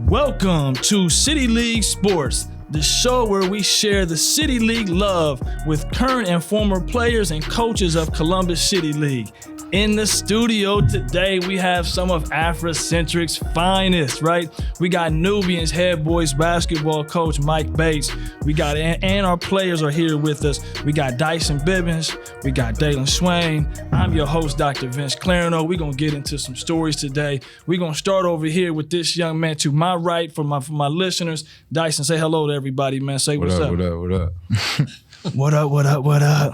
Welcome to City League Sports, the show where we share the City League love with current and former players and coaches of Columbus City League. In the studio today, we have some of Africentric's finest, right? We got Nubians head boys basketball coach Mike Bates. We got, and our players are here with us. We got Dyson Bibins. We got Dailyn Swain. I'm your host, Dr. Vince Clarino. We're going to get into some stories today. We're going to start over here with this young man to my right for my listeners. Dyson, say hello to everybody, man. Say what's up. What up? What up?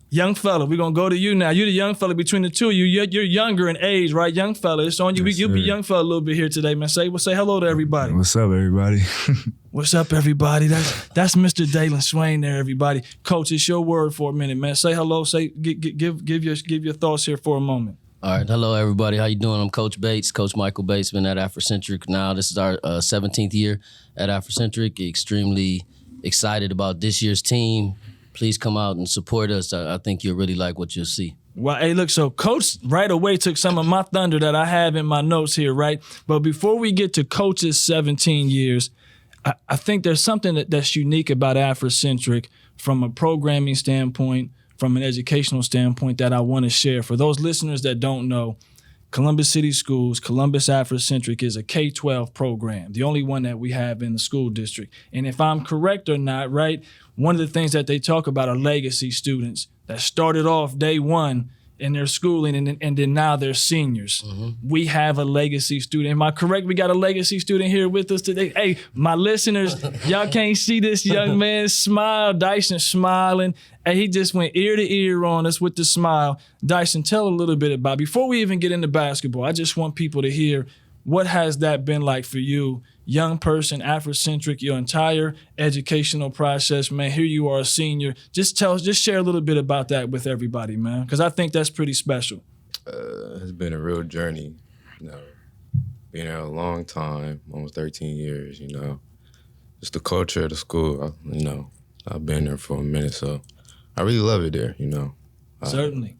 Young fella, we're going to go to you now. You're the young fella between the two of you. You're younger in age, right? Young fella, it's on you. Yes, you'll be young fella a little bit here today, man. Say hello to everybody. What's up, everybody? What's up, everybody? That's Mr. Dailyn Swain there, everybody. Coach, it's your word for a minute, man. Say hello. Say give your thoughts here for a moment. All right. Hello, everybody. How you doing? I'm Coach Bates, Coach Michael Bates. Been at Africentric now. This is our 17th year at Africentric. Extremely excited about this year's team. Please come out and support us. I think you'll really like what you'll see. Well, hey, look, so Coach right away took some of my thunder that I have in my notes here, right? But before we get to Coach's 17 years, I think there's something that's unique about Africentric from a programming standpoint, from an educational standpoint that I want to share. For those listeners that don't know, Columbus City Schools, Columbus Africentric is a K-12 program, the only one that we have in the school district. And if I'm correct or not, right, one of the things that they talk about are legacy students that started off day one in their schooling and then now they're seniors. Mm-hmm. We have a legacy student. Am I correct? We got a legacy student here with us today. Hey, my listeners, y'all can't see this young man smile. Dyson smiling. Hey, he just went ear to ear on us with the smile. Dyson, tell a little bit about, before we even get into basketball, I just want people to hear, what has that been like for you, young person, Africentric, your entire educational process, man? Here you are, a senior. Just share a little bit about that with everybody, man, because I think that's pretty special. It's been a real journey, being there a long time, almost 13 years, Just the culture of the school, I've been there for a minute, so I really love it there, Certainly.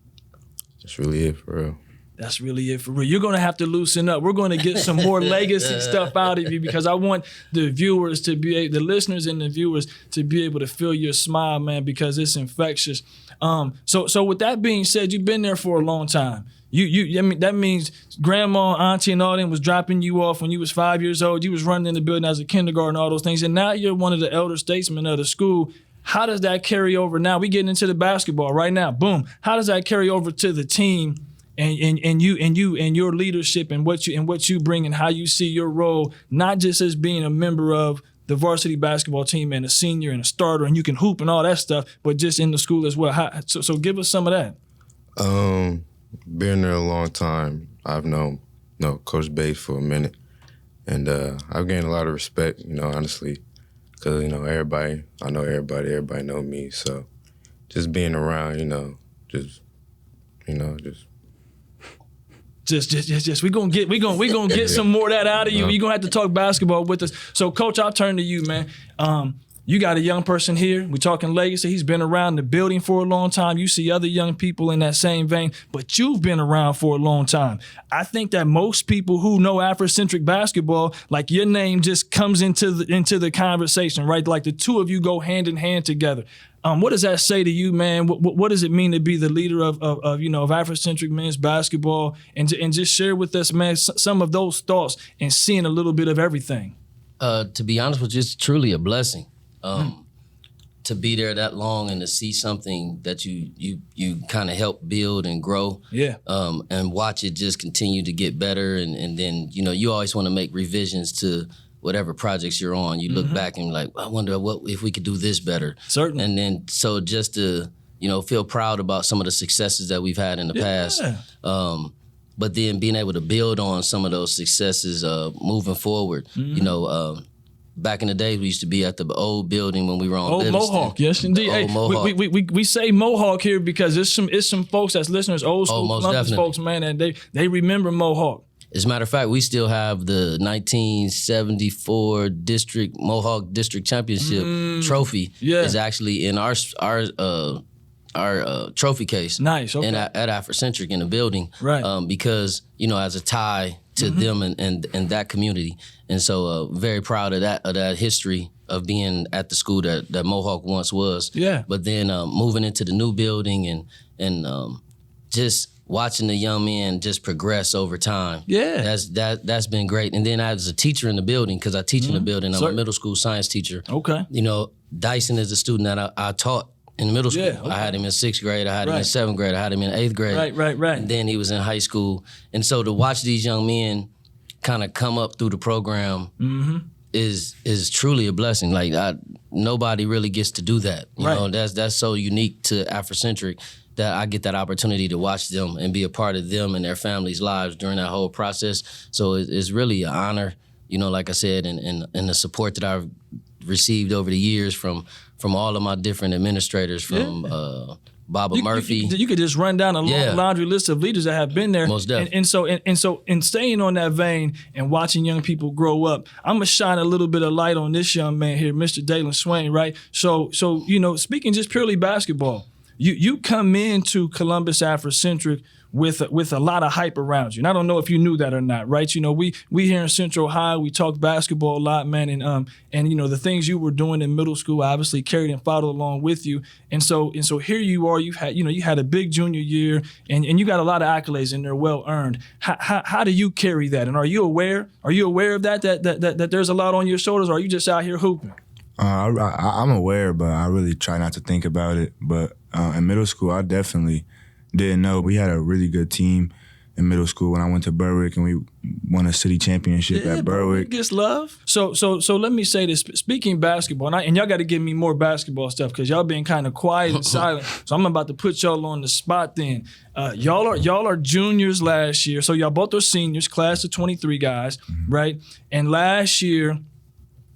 That's really it, for real. That's really it for real. You're going to have to loosen up. We're going to get some more legacy stuff out of you because I want the viewers to the listeners and the viewers to be able to feel your smile, man, because it's infectious. So with that being said, you've been there for a long time. I mean, that means grandma, auntie, and all them was dropping you off when you was 5 years old. You was running in the building as a kindergarten, all those things. And now you're one of the elder statesmen of the school. How does that carry over now? We getting into the basketball right now. Boom. How does that carry over to the team? And you and your leadership and what you bring and how you see your role, not just as being a member of the varsity basketball team and a senior and a starter and you can hoop and all that stuff, but just in the school as well. So give us some of that. Been there a long time. I've known Coach Bates for a minute, and I've gained a lot of respect, honestly, because everybody know me. So just being around, just. We're gonna get some more of that out of you. You're gonna have to talk basketball with us. So, Coach, I'll turn to you, man. You got a young person here. We're talking legacy. He's been around the building for a long time. You see other young people in that same vein, but you've been around for a long time. I think that most people who know Africentric basketball, like your name just comes into the conversation, right? Like the two of you go hand in hand together. What does that say to you, man? What does it mean to be the leader of Africentric men's basketball, and just share with us, man, some of those thoughts and seeing a little bit of everything? To be honest with you, it's truly a blessing. To be there that long and to see something that you kind of help build and grow, and watch it just continue to get better, and then you always want to make revisions to whatever projects you're on. You look back and like, I wonder what if we could do this better. Certainly. And then so just to feel proud about some of the successes that we've had in the past. But then being able to build on some of those successes moving forward. Back in the day, we used to be at the old building when we were on Old Livingston. Mohawk, yes indeed. Hey, Mohawk. We say Mohawk here because it's some folks that's listeners, old school Columbus folks, man, and they remember Mohawk. As a matter of fact, we still have the 1974 Mohawk District Championship trophy. Yeah. Is actually in our trophy case. Nice. Okay. At Africentric in the building. Right. Because as a tie to them and that community, and so very proud of that history of being at the school that Mohawk once was. Yeah. But then moving into the new building and just watching the young men just progress over time. Yeah. That's been great. And then as a teacher in the building, because I teach in the building, I'm a middle school science teacher. Okay. Dyson is a student that I taught in middle school. Yeah, okay. I had him in 6th grade, I had him in 7th grade, I had him in 8th grade. Right. And then he was in high school. And so to watch these young men kind of come up through the program is truly a blessing. Like nobody really gets to do that. You know, that's so unique to Africentric that I get that opportunity to watch them and be a part of them and their families' lives during that whole process. So it's really an honor, like I said, and the support that I've received over the years from all of my different administrators, from Baba Murphy. You could just run down a long laundry list of leaders that have been there. Most definitely. And so in staying on that vein and watching young people grow up, I'm gonna shine a little bit of light on this young man here, Mr. Dailyn Swain, right? So speaking just purely basketball, you come into Columbus Africentric with a lot of hype around you. And I don't know if you knew that or not, right? We here in Central High, we talk basketball a lot, man, and the things you were doing in middle school obviously carried and followed along with you. And so here you are, you had a big junior year and you got a lot of accolades and they're well earned. How do you carry that? And are you aware of that there's a lot on your shoulders, or are you just out here hooping? I'm aware, but I really try not to think about it. But in middle school, I definitely didn't know. We had a really good team in middle school when I went to Berwick, and we won a city championship at Berwick. Gets love. So let me say this. Speaking basketball, and y'all got to give me more basketball stuff because y'all been kind of quiet and silent. So I'm about to put y'all on the spot then. Y'all are juniors last year. So y'all both are seniors, class of 23 guys, right? And last year,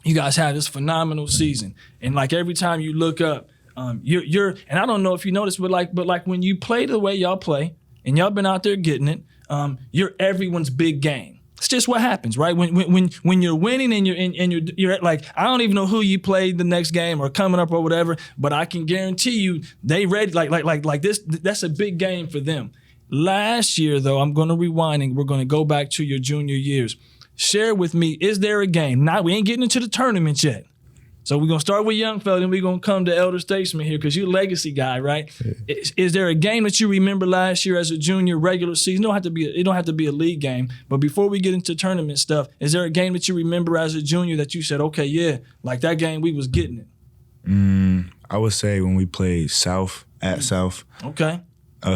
you guys had this phenomenal season. And like every time you look up, you're and I don't know if you noticed, but like when you play the way y'all play and y'all been out there getting it, you're everyone's big game. It's just what happens, right? When you're winning and you're like, I don't even know who you played the next game or coming up or whatever, but I can guarantee you they ready like this. That's a big game for them. Last year though, I'm going to rewind and we're going to go back to your junior years. Share with me, is there a game? Now, we ain't getting into the tournament yet. So we're going to start with young fella, and we're going to come to elder statesman here because you're a legacy guy, right? Yeah. Is there a game that you remember last year as a junior regular season? It don't have to be a league game. But before we get into tournament stuff, is there a game that you remember as a junior that you said, okay, yeah, like that game we was getting it? I would say when we played South at South. Okay.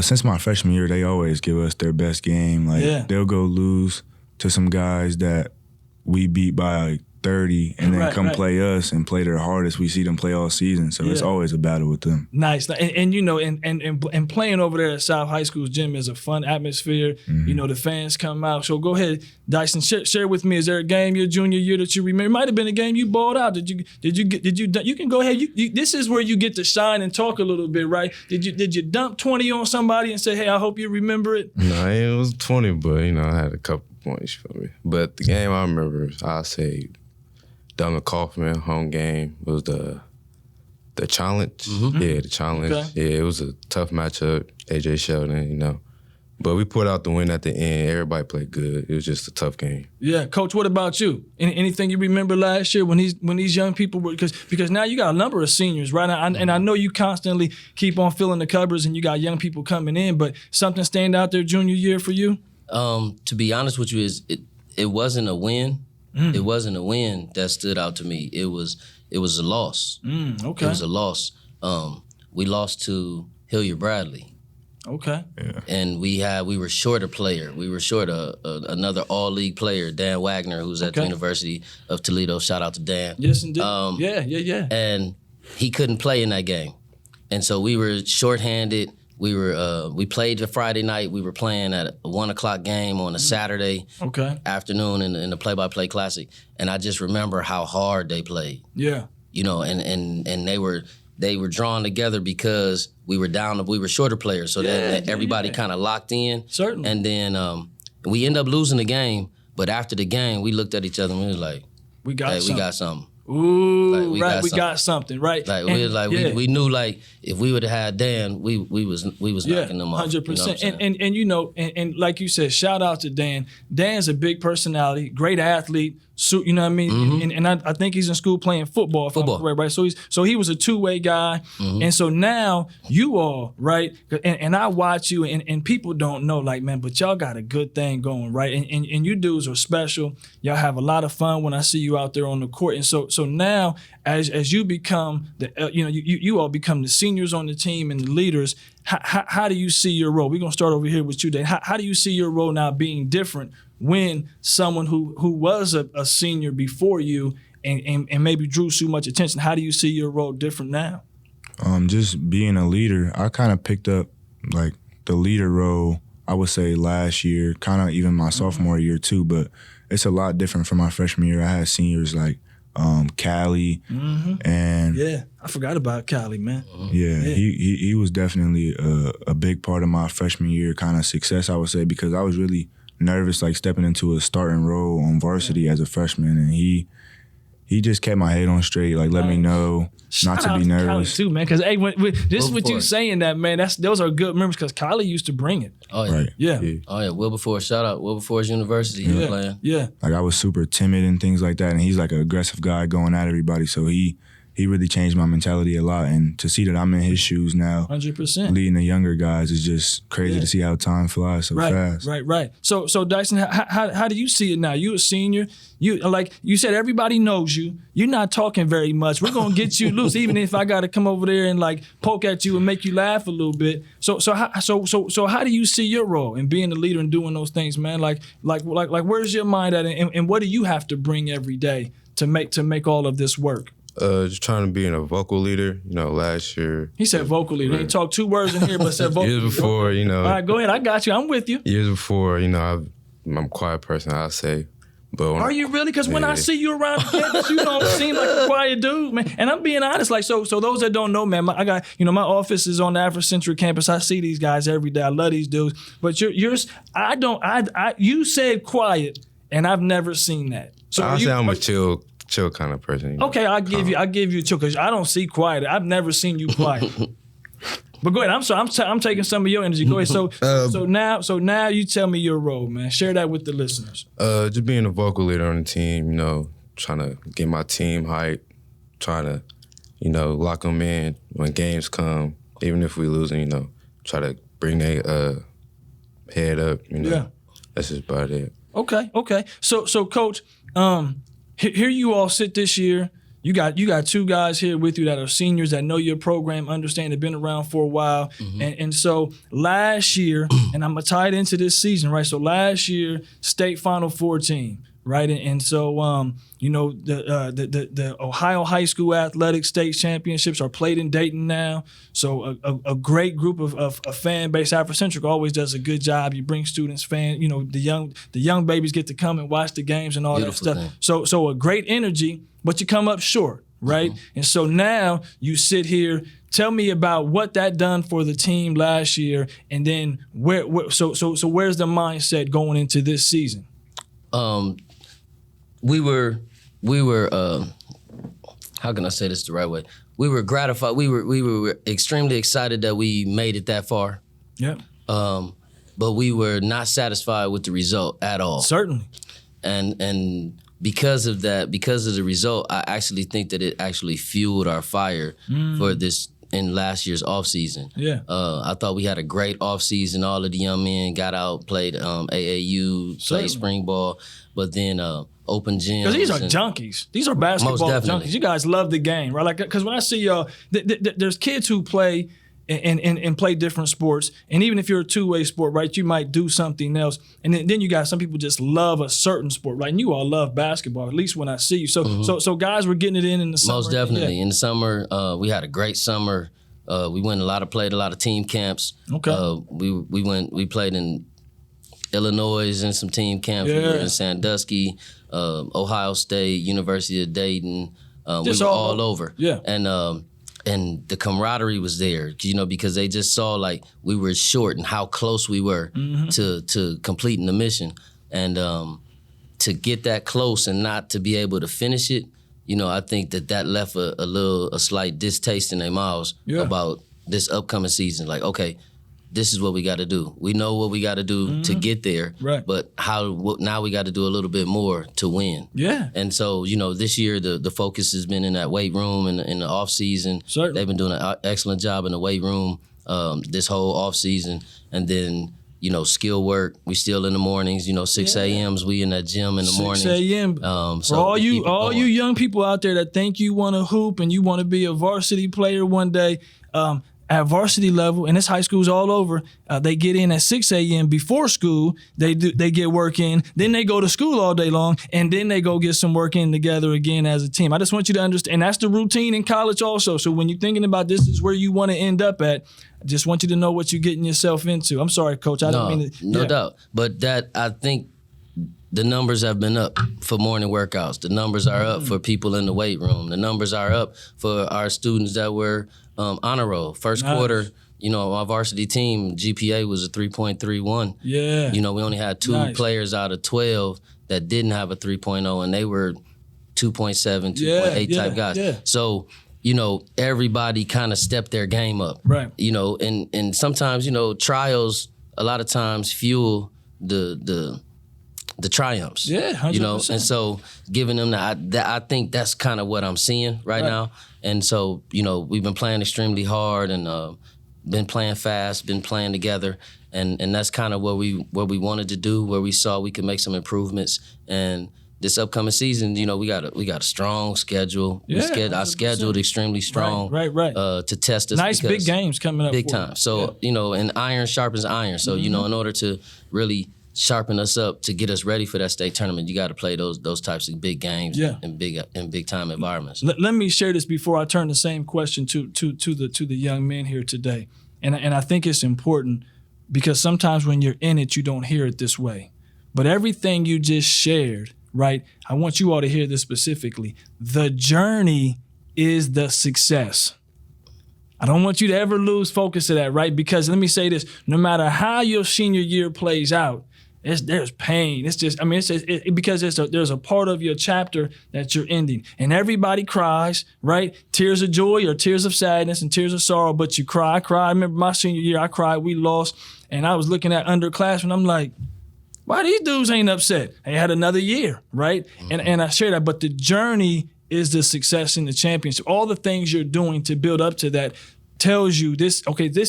Since my freshman year, they always give us their best game. They'll go lose to some guys that we beat by 30 and then play us and play their hardest. We see them play all season, so it's always a battle with them. Nice. And playing over there at South High School's gym is a fun atmosphere. The fans come out. So go ahead, Dyson, share with me, is there a game your junior year that you remember? It might have been a game you balled out. Did you can go ahead. This is where you get to shine and talk a little bit, right? Did you dump 20 on somebody and say, hey, I hope you remember it? No, it was 20, but I had a couple points for me. But the game I remember, I'll say Duncan Kaufman, home game, was the challenge. Yeah, the challenge. Okay. Yeah, it was a tough matchup, AJ Sheldon, But we put out the win at the end. Everybody played good. It was just a tough game. Yeah, Coach, what about you? Anything you remember last year when these young people were, because now you got a number of seniors, right? And I know you constantly keep on filling the cupboards and you got young people coming in, but something stand out there junior year for you? To be honest with you, it wasn't a win. It wasn't a win that stood out to me. It was a loss. Okay. It was a loss. We lost to Hilliard Bradley. Okay. Yeah. And we were short a player. We were short another all-league player, Dan Wagner, who's at the University of Toledo. Shout out to Dan. Yes, indeed. Yeah. And he couldn't play in that game. And so we were shorthanded. We played the Friday night. We were playing at a 1:00 game on a Saturday afternoon in the play-by-play classic. And I just remember how hard they played. Yeah. And they were drawn together because we were shorter players. So then everybody kind of locked in. Certainly. And then we ended up losing the game. But after the game, we looked at each other and we was like, we got something. Ooh, like we got something, right? Like we knew like if we would have had Dan, we was knocking them off. 100%. You know, and like you said, shout out to Dan. Dan's a big personality, great athlete. So, you know what I mean? Mm-hmm. And I think he's in school playing football. If I'm correct, right? So he was a two-way guy. Mm-hmm. And so now you all, right? And I watch you, and people don't know, like, man, but y'all got a good thing going, right? And you dudes are special. Y'all have a lot of fun when I see you out there on the court. And so now, as you become you all become the seniors on the team and the leaders. How do you see your role? We're gonna start over here with you, Dan. How do you see your role now being different when someone who was a senior before you and maybe drew so much attention? How do you see your role different now? Just being a leader, I kind of picked up like the leader role, I would say last year, kind of even my sophomore year too, but it's a lot different from my freshman year. I had seniors like Callie and I forgot about Callie, man. Yeah. He was definitely a big part of my freshman year kind of success, I would say, because I was really nervous like stepping into a starting role on varsity as a freshman, and he just kept my head on straight, like let me know not to be nervous too, man. Because hey, this is what you saying that, man. Those are good memories because Kylie used to bring it. Oh yeah, right. Yeah. Oh yeah, Wilberforce. Shout out Wilberforce University. Yeah. Playing. Yeah. Like I was super timid and things like that, and he's like an aggressive guy going at everybody. So he really changed my mentality a lot, and to see that I'm in his shoes now, 100%, leading the younger guys is just crazy to see how time flies so fast. Right. So Dyson, how do you see it now? You a senior. You like you said, everybody knows you. You're not talking very much. We're gonna get you loose, even if I got to come over there and like poke at you and make you laugh a little bit. So how do you see your role in being the leader and doing those things, man? Like where's your mind at, and what do you have to bring every day to make all of this work? Just trying to be a vocal leader. You know, last year. He said vocal leader. He didn't talk two words in here, but said vocal leader. Years before, you know. All right, go ahead. I got you. I'm with you. Years before, you know, I'm a quiet person, I'll say. But are you really? Because when I see you around campus, you don't seem like a quiet dude, man. And I'm being honest. Like, so those that don't know, man, I got, you know, my office is on the Africentric campus. I see these guys every day. I love these dudes. But you said quiet, and I've never seen that. So I'll say I'm a chill kind of person. You know? Okay, I'll give you a chill because I don't see quiet. I've never seen you quiet. But go ahead. I'm sorry. I'm taking some of your energy. Go ahead. So now you tell me your role, man. Share that with the listeners. Just being a vocal leader on the team. You know, trying to get my team hyped, trying to, you know, lock them in when games come. Even if we losing, you know, try to bring their head up. You know, that's just about it. Okay. So Coach, here you all sit this year. You got two guys here with you that are seniors that know your program, understand, have been around for a while. Mm-hmm. And so last year, and I'm going to tie it into this season, right? So last year, state Final Four team, right? And so, you know, the Ohio High School Athletic State Championships are played in Dayton now. So a great group of fan base. Africentric always does a good job. You bring students, you know, the young babies get to come and watch the games and all Beautiful that stuff. So a great energy, but you come up short, right? Mm-hmm. And so now you sit here. Tell me about what that done for the team last year, and then so where's the mindset going into this season? We were how can I say this the right way? We were gratified. We were extremely excited that we made it that far. Yeah. But we were not satisfied with the result at all. Certainly. And because of that, because of the result, I actually think that it actually fueled our fire for this in last year's off season. Yeah. I thought we had a great off season. All of the young men got out, played AAU, played spring ball, but then open gyms. Because these are junkies. These are basketball junkies. You guys love the game, right? Like, because when I see y'all, there's kids who play and play different sports. And even if you're a two-way sport, right, you might do something else. And then you got some people just love a certain sport, right? And you all love basketball, at least when I see you. So guys were getting it in the summer. Most definitely. Yeah. In the summer, we had a great summer. We played a lot of team camps. Okay. We played in Illinois in some team camps. We were in Sandusky, Ohio State, University of Dayton. We were all over. Yeah. And the camaraderie was there, you know, because they just saw like we were short and how close we were to completing the mission. And to get that close and not to be able to finish it I think that left a slight distaste in their mouths about this upcoming season. Like, okay, this is what we got to do. We know what we got to do to get there, but now we got to do a little bit more to win. Yeah. And so, this year the focus has been in that weight room and in the off season. Certainly. They've been doing an excellent job in the weight room this whole off season, and then skill work. We still in the mornings. 6 a.m.s. We in that gym in the mornings. 6 a.m. So for all you young people out there that think you want to hoop and you want to be a varsity player one day. At varsity level, and it's high schools all over, they get in at 6 a.m. before school. They get work in. Then they go to school all day long, and then they go get some work in together again as a team. I just want you to understand, and that's the routine in college also. So when you're thinking about this is where you want to end up at, I just want you to know what you're getting yourself into. I'm sorry, Coach. I don't mean to. No doubt. But I think the numbers have been up for morning workouts. The numbers are up for people in the weight room. The numbers are up for our students that were honor roll. First quarter, our varsity team, GPA was a 3.31. Yeah. We only had 2 players out of 12 that didn't have a 3.0, and they were 2.7, 2.8 type guys. Yeah. So, everybody kind of stepped their game up. Right. And sometimes, trials a lot of times fuel the triumphs. Yeah, 100%. And so giving them that, I think that's kind of what I'm seeing right now. And so, we've been playing extremely hard and been playing fast, been playing together, and that's kind of what we wanted to do, where we saw we could make some improvements. And this upcoming season, we got a strong schedule. Yeah, I scheduled extremely strong. Right. To test us. Nice big games coming up. Big time. So, and iron sharpens iron. So, in order to really sharpen us up to get us ready for that state tournament, you got to play those types of big games in big time environments. Let me share this before I turn the same question to the young men here today, and I think it's important because sometimes when you're in it, you don't hear it this way. But everything you just shared, right? I want you all to hear this specifically. The journey is the success. I don't want you to ever lose focus of that, right? Because let me say this: no matter how your senior year plays out, there's pain. It's just, because there's a part of your chapter that you're ending. And everybody cries, right? Tears of joy or tears of sadness and tears of sorrow, but you cry. I remember my senior year, I cried, we lost. And I was looking at underclassmen, I'm like, why these dudes ain't upset? They had another year, right? And I share that, but the journey is the success in the championship. All the things you're doing to build up to that tells you this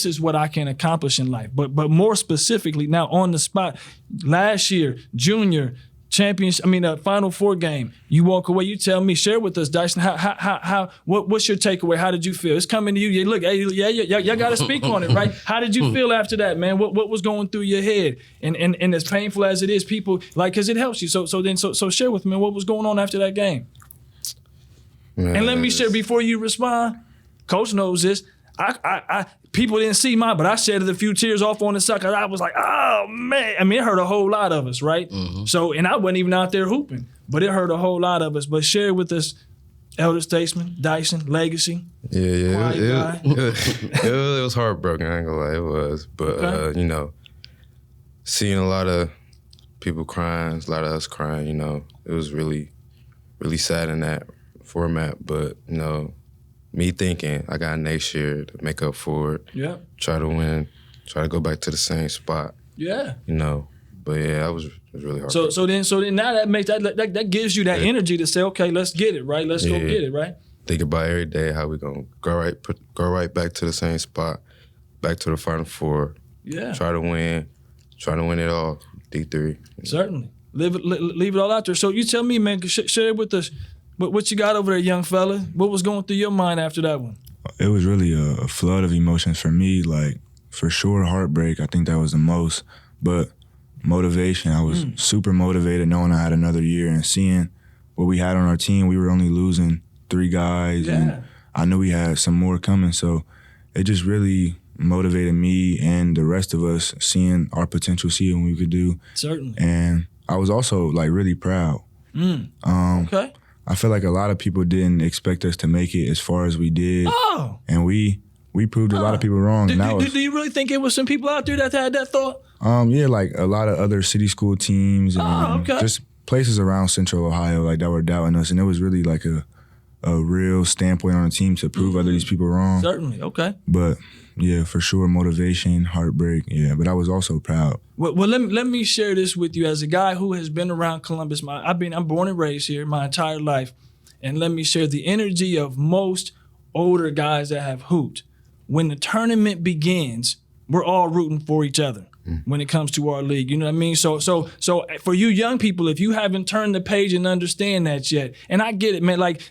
is what I can accomplish in life. But more specifically, now on the spot, last year, junior, Final Four game, you walk away, you tell me, share with us, Dyson, what's your takeaway? How did you feel? It's coming to you. Look, y'all got to speak on it, right? How did you feel after that, man? What was going through your head? And as painful as it is, people, because it helps you. So share with me, what was going on after that game? Man, and let me share before you respond. Coach knows this. I people didn't see mine, but I shedded a few tears off on the side because I was like, oh man. It hurt a whole lot of us, right? Mm-hmm. So, and I wasn't even out there hooping, but it hurt a whole lot of us. But share with us, elder statesman, Dyson, legacy. Yeah. It was heartbroken. I ain't gonna lie, it was. But seeing a lot of people crying, a lot of us crying, it was really, really sad in that format. But me thinking I got next year to make up for it. Yeah. Try to win. Try to go back to the same spot. Yeah. But yeah, that was really hard. So then now that makes that gives you that energy to say, okay, let's get it, right? Let's go get it, right? Think about every day how we gonna go right back to the same spot, back to the Final Four. Yeah. Try to win it all. D3. Certainly. Leave it all out there. So you tell me, man, share with us. What you got over there, young fella? What was going through your mind after that one? It was really a flood of emotions for me. Like, for sure, heartbreak. I think that was the most. But motivation. I was super motivated knowing I had another year and seeing what we had on our team. We were only losing 3 guys. Yeah. And I knew we had some more coming. So it just really motivated me and the rest of us seeing our potential, seeing what we could do. Certainly. And I was also, really proud. Okay. I feel like a lot of people didn't expect us to make it as far as we did. Oh. And we proved a lot of people wrong. Do you really think it was some people out there that had that thought? Yeah, like a lot of other city school teams and just places around Central Ohio that were doubting us. And it was really like a real standpoint on the team to prove other these people wrong. Certainly, okay. But yeah, for sure, motivation, heartbreak, yeah. But I was also proud. Well, let me share this with you as a guy who has been around Columbus. I'm born and raised here my entire life, and let me share the energy of most older guys that have hooped. When the tournament begins, we're all rooting for each other when it comes to our league. You know what I mean? So for you young people, if you haven't turned the page and understand that yet, and I get it, man, like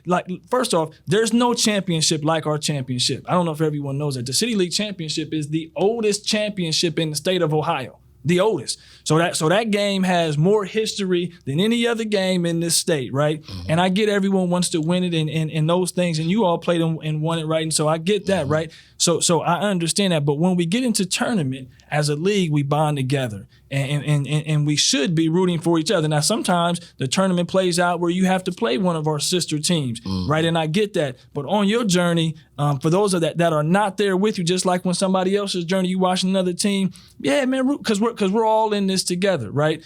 first off, there's no championship like our championship. I don't know if everyone knows that. The City League Championship is the oldest championship in the state of Ohio. The oldest. So that game has more history than any other game in this state, right? Mm-hmm. And I get everyone wants to win it and those things, and you all played and won it, right? And so I get that, right? So I understand that. But when we get into tournament, as a league, we bond together. And we should be rooting for each other. Now, sometimes the tournament plays out where you have to play one of our sister teams, right? And I get that. But on your journey, for those of that are not there with you, just like when somebody else's journey, you watch another team, yeah, man, because we're all in this together, right?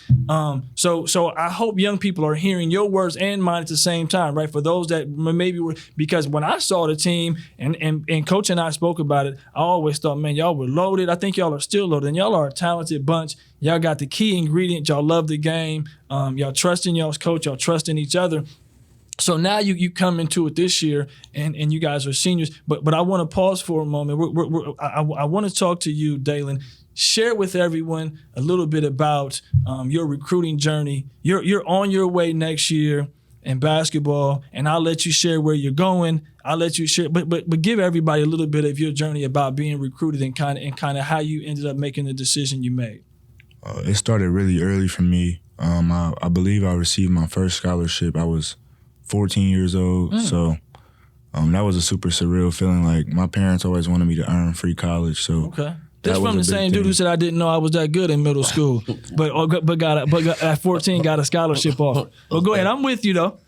So I hope young people are hearing your words and mine at the same time, right? For those that maybe were, because when I saw the team and Coach and I spoke about it, I always thought, man, y'all were loaded. I think y'all are still loaded, and y'all are a talented bunch. Y'all got the key ingredient. Y'all love the game. Y'all trust in y'all's coach. Y'all trust in each other. So now you come into it this year, and you guys are seniors. But I want to pause for a moment. I want to talk to you, Dailyn. Share with everyone a little bit about your recruiting journey. You're on your way next year in basketball, and I'll let you share where you're going. I'll let you share, but give everybody a little bit of your journey about being recruited and kind of how you ended up making the decision you made. It started really early for me. I believe I received my first scholarship. I was 14 years old, so that was a super surreal feeling. Like, my parents always wanted me to earn free college, so okay. That's from the same dude who said I didn't know I was that good in middle school, but at 14 got a scholarship offer. But go ahead, I'm with you though.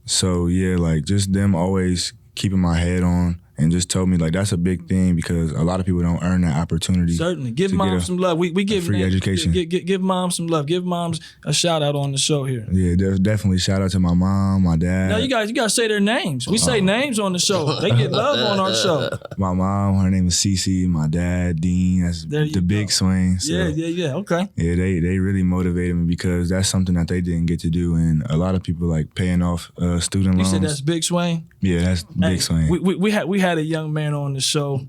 So yeah, like, just them always keeping my head on. And just told me, like, that's a big thing because a lot of people don't earn that opportunity. Certainly. Give mom some love. We give free education. Give mom some love. Give moms a shout out on the show here. Yeah, definitely shout out to my mom, my dad. No, you gotta say their names. We say names on the show. They get love on our show. My mom, her name is Cece. My dad, Dean. That's the big Swain. So, yeah. Okay. Yeah, they really motivated me because that's something that they didn't get to do, and a lot of people like paying off student loans. You said that's Big Swain? Yeah, that's Big Swain. We had a young man on the show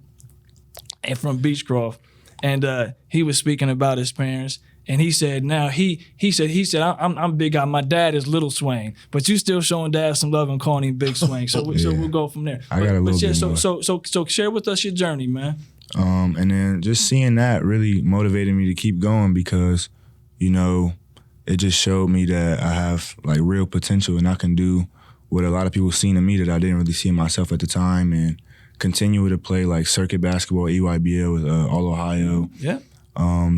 and from Beechcroft, and he was speaking about his parents, and he said I'm Big Guy. My dad is Little Swain, but you still showing dad some love and calling him Big Swain. So we'll go from there. I got a little bit more. So share with us your journey, man. And then just seeing that really motivated me to keep going because, you know, it just showed me that I have like real potential and I can do what a lot of people seen in me that I didn't really see in myself at the time, and continue to play like circuit basketball, EYBL with All Ohio. Yeah.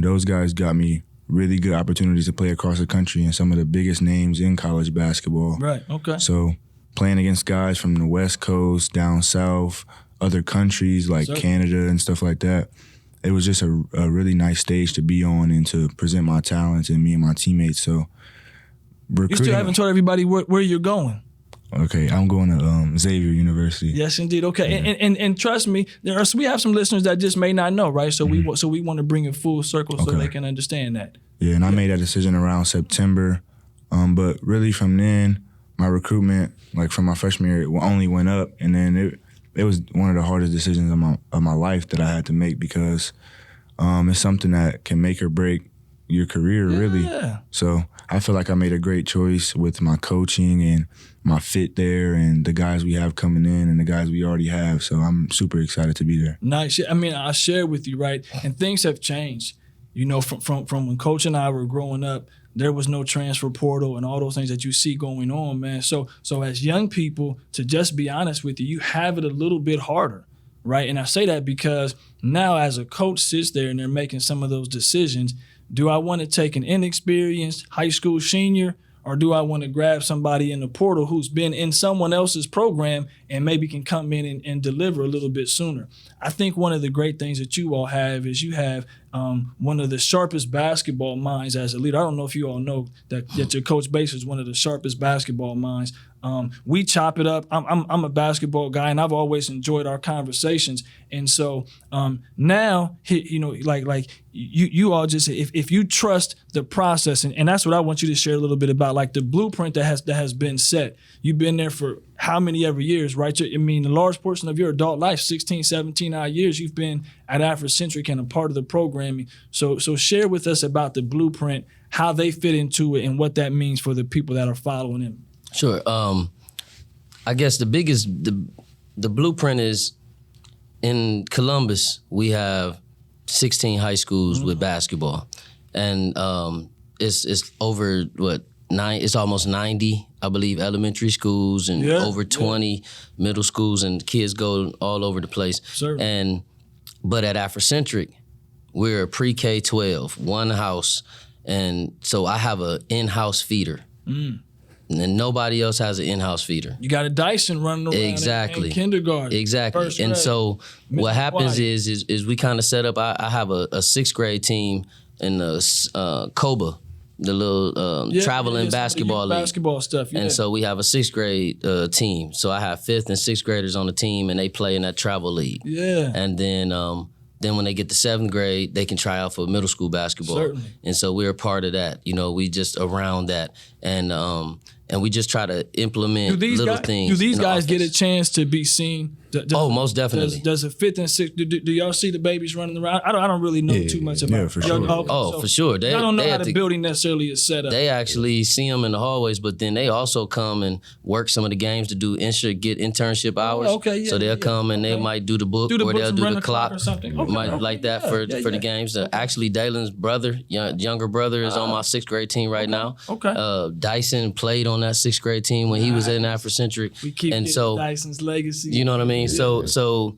Those guys got me really good opportunities to play across the country and some of the biggest names in college basketball. Right, okay. So playing against guys from the West Coast, down south, other countries like Canada and stuff like that, it was just a really nice stage to be on and to present my talents and me and my teammates. So you still haven't told everybody where you're going. Okay, I'm going to Xavier University. Yes, indeed. Okay, yeah. and trust me, we have some listeners that just may not know, right? So we want to bring it full circle so they can understand that. Yeah, and I made that decision around September, but really from then, my recruitment, like from my freshman year, it only went up, and then it was one of the hardest decisions of my life that I had to make because it's something that can make or break your career, really. Yeah. So I feel like I made a great choice with my coaching and my fit there and the guys we have coming in and the guys we already have. So I'm super excited to be there. Nice. I mean, I share with you, right? And things have changed. You know, from when Coach and I were growing up, there was no transfer portal and all those things that you see going on, man. So as young people, to just be honest with you, you have it a little bit harder, right? And I say that because now as a coach sits there and they're making some of those decisions, do I want to take an inexperienced high school senior, or do I want to grab somebody in the portal who's been in someone else's program and maybe can come in and deliver a little bit sooner? I think one of the great things that you all have is you have one of the sharpest basketball minds as a leader. I don't know if you all know that your Coach Bates is one of the sharpest basketball minds. We chop it up. I'm a basketball guy, and I've always enjoyed our conversations. And so now, you know, like you all just, if you trust the process, and that's what I want you to share a little bit about, like the blueprint that has been set. You've been there for how many ever years, right? I mean, a large portion of your adult life, 16, 17 odd years, you've been at Africentric and a part of the programming. So share with us about the blueprint, how they fit into it, and what that means for the people that are following them. Sure. I guess the biggest, the blueprint is in Columbus, we have 16 high schools with basketball. And it's over, it's almost 90, I believe, elementary schools and over 20 middle schools, and kids go all over the place. Certainly. But at Africentric, we're a pre-K 12, one house. And so I have an in-house feeder. And nobody else has an in-house feeder. You got a Dyson running around in kindergarten. Exactly. And so what happens is we kind of set up, I have a sixth grade team in the COBA, the little traveling basketball league. Basketball stuff, And so we have a sixth grade team. So I have fifth and sixth graders on the team, and they play in that travel league. Yeah. And then when they get to seventh grade, they can try out for middle school basketball. Certainly. And so we're a part of that. You know, we just around that. And we just try to implement little things. Do these guys get a chance to be seen? Most definitely. Does a fifth and sixth, do y'all see the babies running around? I don't really know too much about it. Yeah, for sure. For sure. I don't know how the building necessarily is set up. They actually see them in the hallways, but then they also come and work some of the games to do get internship hours. So they'll come and they might do the book, or they'll do the clock or something. like that for the games. Actually, Dailyn's brother, younger brother, is on my sixth grade team right now. Dyson played on that sixth grade team when he was in Africentric. We keep getting Dyson's legacy. You know what I mean? So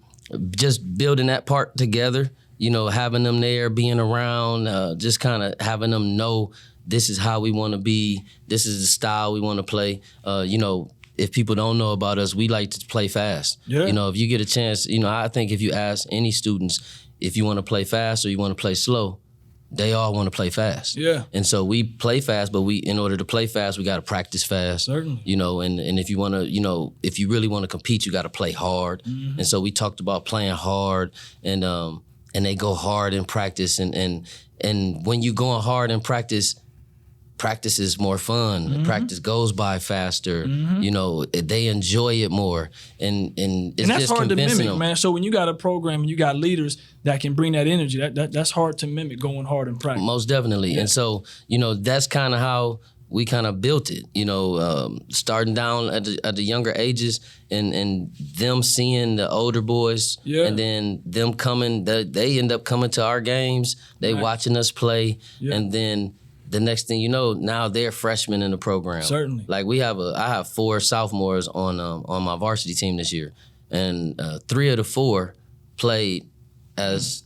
just building that part together, you know, having them there, being around, just kind of having them know this is how we want to be, this is the style we want to play. You know, if people don't know about us, we like to play fast. You know, if you get a chance, you know, I think if you ask any students if you want to play fast or you want to play slow, they all want to play fast. And so we play fast, but in order to play fast, we got to practice fast. Certainly. You know, and if you want to, you know, if you really want to compete, you got to play hard. And so we talked about playing hard, and they go hard in practice, and when you going hard in practice is more fun. Practice goes by faster. You know, they enjoy it more, and it's that's just hard to convincing mimic, them. man. So when you got a program and you got leaders that can bring that energy, that's hard to mimic, going hard in practice. Most definitely. And so, you know, that's kind of how we kind of built it. You know, starting down at the younger ages, and them seeing the older boys, and then them coming. They end up coming to our games. They watching us play, and then the next thing you know, now they're freshmen in the program. Certainly. Like I have 4 sophomores on my varsity team this year, and 3 of the 4 played as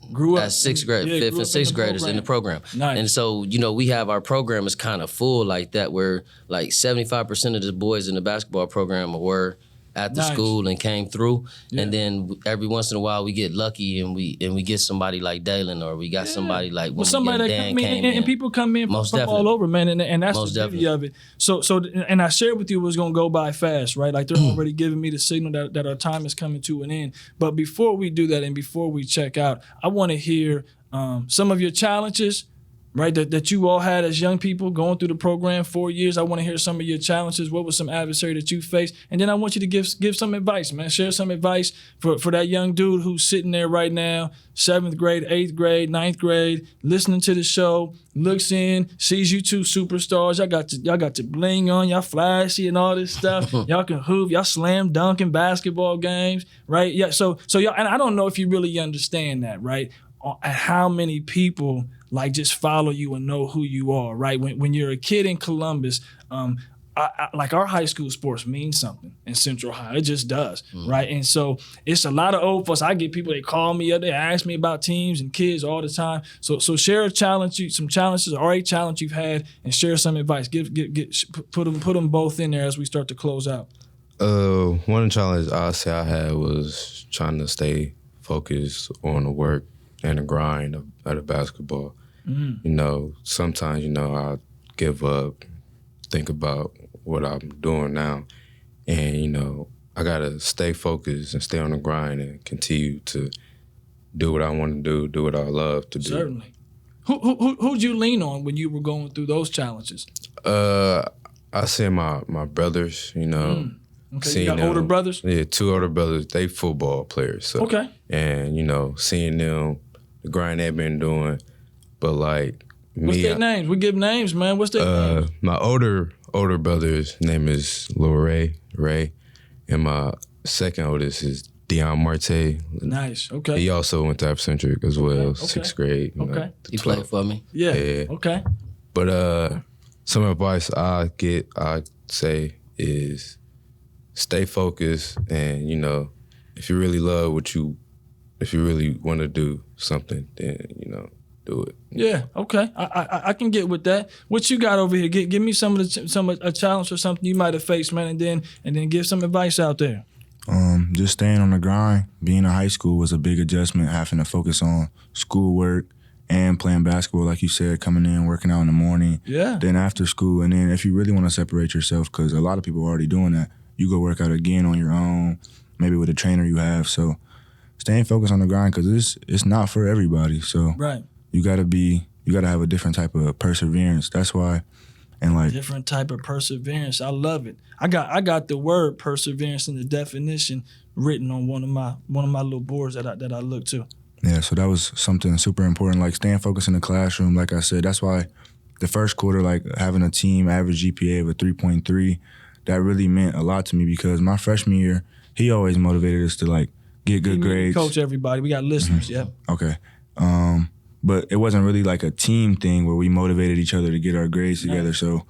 sixth grade, fifth and sixth graders in the program. Nice. And so, you know, we have our program is kind of full like that, where like 75% of the boys in the basketball program were at the school and came through. And then every once in a while we get lucky and we get somebody like Dailyn, or we got somebody like somebody that come in, and people come in from all over, man, and that's the beauty of it. So and I shared with you it was gonna go by fast, right? Like they're already giving me the signal that our time is coming to an end. But before we do that and before we check out, I want to hear some of your challenges, right, that you all had as young people going through the program 4 years. I want to hear some of your challenges. What was some adversary that you faced? And then I want you to give some advice, man. Share some advice for that young dude who's sitting there right now, 7th grade, 8th grade, 9th grade, listening to the show, looks in, sees you two superstars. Y'all got your bling on, y'all flashy and all this stuff. Y'all can hoop, y'all slam dunk in basketball games, right? Yeah. So y'all, and I don't know if you really understand that, right? How many people like just follow you and know who you are, right? When you're a kid in Columbus, like our high school sports mean something in Central High. It just does, right? And so it's a lot of old folks. I get people, they call me up, they ask me about teams and kids all the time. So share a challenge, some challenges or a challenge you've had, and share some advice. Put them both in there as we start to close out. One challenge I'll say I had was trying to stay focused on the work and the grind of the basketball. You know, sometimes, you know, I give up, think about what I'm doing now, And, you know, I got to stay focused and stay on the grind and continue to do what I want to do what I love to do. Certainly. Who'd you lean on when you were going through those challenges? I say my brothers, you know. Okay, you got older brothers? Yeah, 2 older brothers. They football players. So. Okay. And, you know, seeing them, the grind they've been doing. But, like, what's their names? We give names, man. What's their names? My older brother's name is Lil Ray, and my second oldest is Dion Marte. Nice, okay. He also went to Africentric as well, 6th grade. You know, he played for me. Yeah, okay. But some advice I'd say is stay focused, and, you know, if you really love if you really want to do something, then, you know, do it. Yeah, okay. I can get with that. What you got over here? Give me a challenge or something you might have faced, man, and then give some advice out there. Just staying on the grind. Being in high school was a big adjustment, having to focus on schoolwork and playing basketball, like you said, coming in, working out in the morning. Yeah. Then after school, and then if you really want to separate yourself, because a lot of people are already doing that, you go work out again on your own, maybe with a trainer you have. So staying focused on the grind, because it's not for everybody. So right. You gotta have a different type of perseverance. That's why, and like different type of perseverance. I love it. I got the word perseverance in the definition written on one of my little boards that I look to. Yeah, so that was something super important. Like staying focused in the classroom. Like I said, that's why the first quarter, like having a team average GPA of a 3.3, that really meant a lot to me, because my freshman year, he always motivated us to like get good grades. Coach everybody. We got listeners. Mm-hmm. Yeah. Okay. But it wasn't really like a team thing where we motivated each other to get our grades together. Nice. So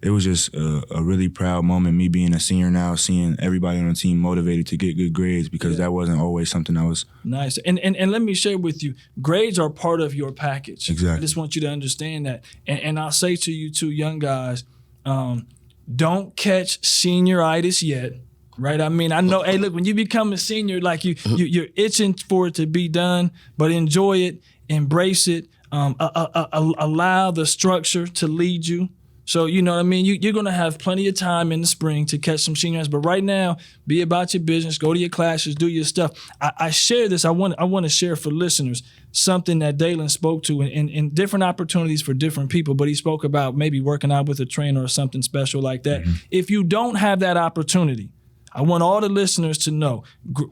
it was just a really proud moment, me being a senior now, seeing everybody on the team motivated to get good grades, because that wasn't always something I was. Nice. And let me share with you, grades are part of your package. Exactly. I just want you to understand that. And I'll say to you two young guys, don't catch senioritis yet. Right, I mean, I know. Hey, look, when you become a senior, like you're itching for it to be done, but enjoy it, embrace it, allow the structure to lead you. So, you know what I mean? You're going to have plenty of time in the spring to catch some seniors. But right now, be about your business. Go to your classes. Do your stuff. I share this. I want to share for listeners something that Dailyn spoke to in different opportunities for different people. But he spoke about maybe working out with a trainer or something special like that. Mm-hmm. If you don't have that opportunity, I want all the listeners to know,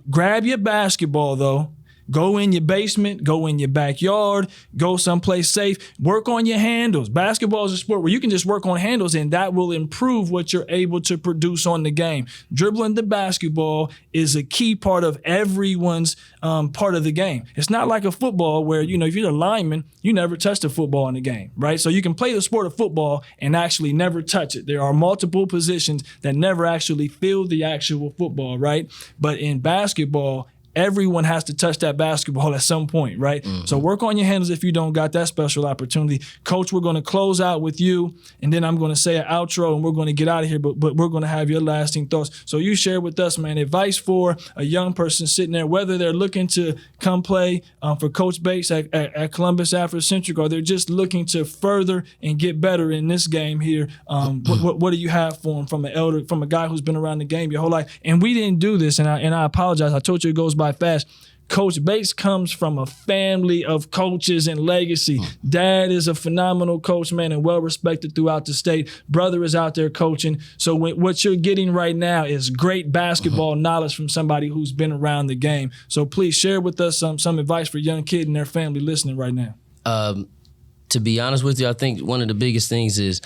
grab your basketball, though. Go in your basement, go in your backyard, go someplace safe, work on your handles. Basketball is a sport where you can just work on handles, and that will improve what you're able to produce on the game. Dribbling the basketball is a key part of everyone's part of the game. It's not like a football where, you know, if you're a lineman, you never touch the football in the game, right? So you can play the sport of football and actually never touch it. There are multiple positions that never actually feel the actual football, right? But in basketball, everyone has to touch that basketball at some point, right? Mm-hmm. So work on your handles if you don't got that special opportunity. Coach, we're going to close out with you, and then I'm going to say an outro, and we're going to get out of here, but we're going to have your lasting thoughts. So you share with us, man, advice for a young person sitting there, whether they're looking to come play for Coach Bates at Columbus Africentric, or they're just looking to further and get better in this game here. What do you have for them from a guy who's been around the game your whole life? And we didn't do this, and I apologize. I told you it goes by fast. Coach Bates comes from a family of coaches and legacy. Dad is a phenomenal coach, man, and well-respected throughout the state. Brother is out there coaching. So what you're getting right now is great basketball knowledge from somebody who's been around the game. So please share with us some advice for young kids and their family listening right now. To be honest with you, I think one of the biggest things is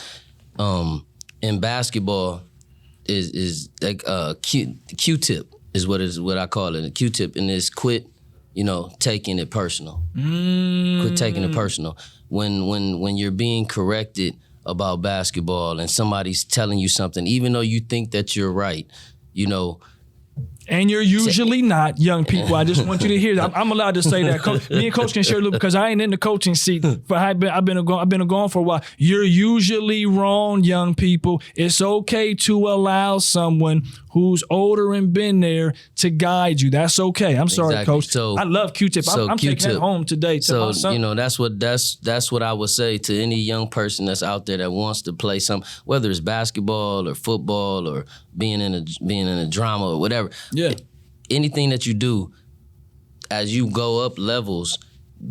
in basketball is like Q-tip. Is what I call it, a Q-tip, and it's quit, taking it personal. Quit taking it personal. When you're being corrected about basketball and somebody's telling you something, even though you think that you're right, And you're usually not, young people. I just want you to hear that. I'm allowed to say that. Me and Coach can share a little because I ain't in the coaching seat. I've been gone for a while. You're usually wrong, young people. It's okay to allow someone who's older and been there to guide you. That's okay. I'm sorry, Coach. So, I love Q-Tip. I'm taking that home today. So that's what I would say to any young person that's out there that wants to play some, whether it's basketball or football or being in a drama or whatever. Yeah. Anything that you do, as you go up levels,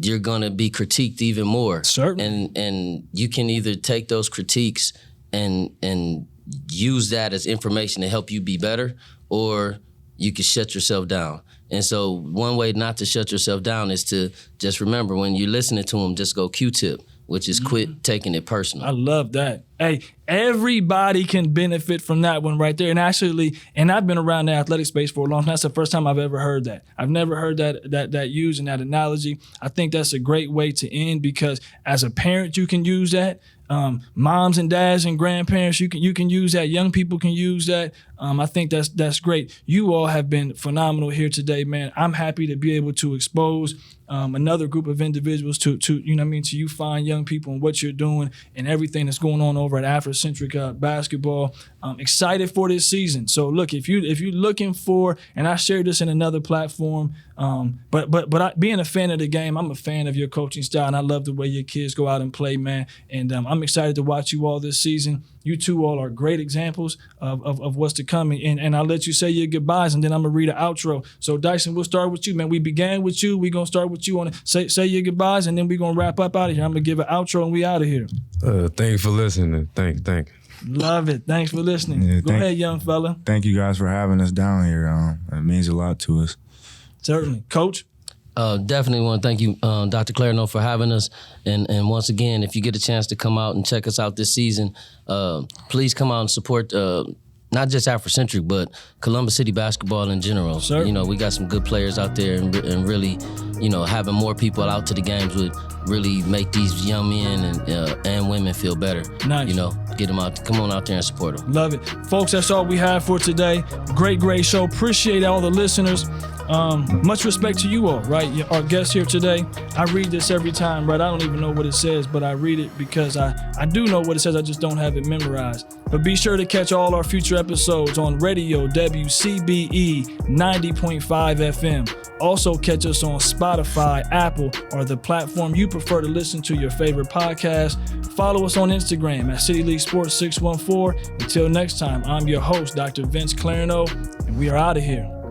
you're gonna be critiqued even more. Certainly. And you can either take those critiques and use that as information to help you be better, or you can shut yourself down. And so one way not to shut yourself down is to just remember when you're listening to them, just go Q-tip, which is quit taking it personal. I love that. Hey, everybody can benefit from that one right there. And actually, I've been around the athletic space for a long time. That's the first time I've ever heard that. I've never heard that used in that analogy. I think that's a great way to end because as a parent, you can use that. Moms and dads and grandparents, you can use that. Young people can use that. I think that's great. You all have been phenomenal here today, man. I'm happy to be able to expose another group of individuals to you fine young people and what you're doing and everything that's going on over at Africentric basketball. Excited for this season. So look, if you're looking for, and I shared this in another platform, but being a fan of the game, I'm a fan of your coaching style, and I love the way your kids go out and play, man. And I'm excited to watch you all this season. You two all are great examples of what's to come. And I'll let you say your goodbyes, and then I'm going to read an outro. So, Dyson, we'll start with you, man. We began with you. We're going to start with you. Say your goodbyes, and then we're going to wrap up out of here. I'm going to give an outro, and we out of here. Thank you for listening. Thank you. Love it. Thanks for listening. Yeah, Go ahead, young fella. Thank you guys for having us down here. It means a lot to us. Certainly. Coach? Definitely want to thank you, Dr. Clarino, for having us. And once again, if you get a chance to come out and check us out this season, please come out and support not just Africentric, but Columbus City basketball in general. Certainly. We got some good players out there, and really, having more people out to the games would really make these young men and women feel better. Nice. Get them out. Come on out there and support them. Love it. Folks, that's all we have for today. Great show. Appreciate all the listeners. Much respect to you all, right? Our guest here today. I read this every time, right? I don't even know what it says, but I read it because I do know what it says. I just don't have it memorized. But be sure to catch all our future episodes on radio WCBE 90.5 FM. Also catch us on Spotify, Apple, or the platform you prefer to listen to your favorite podcast. Follow us on Instagram at City League Sports 614. Until next time, I'm your host, Dr. Vince Clarino, and we are out of here.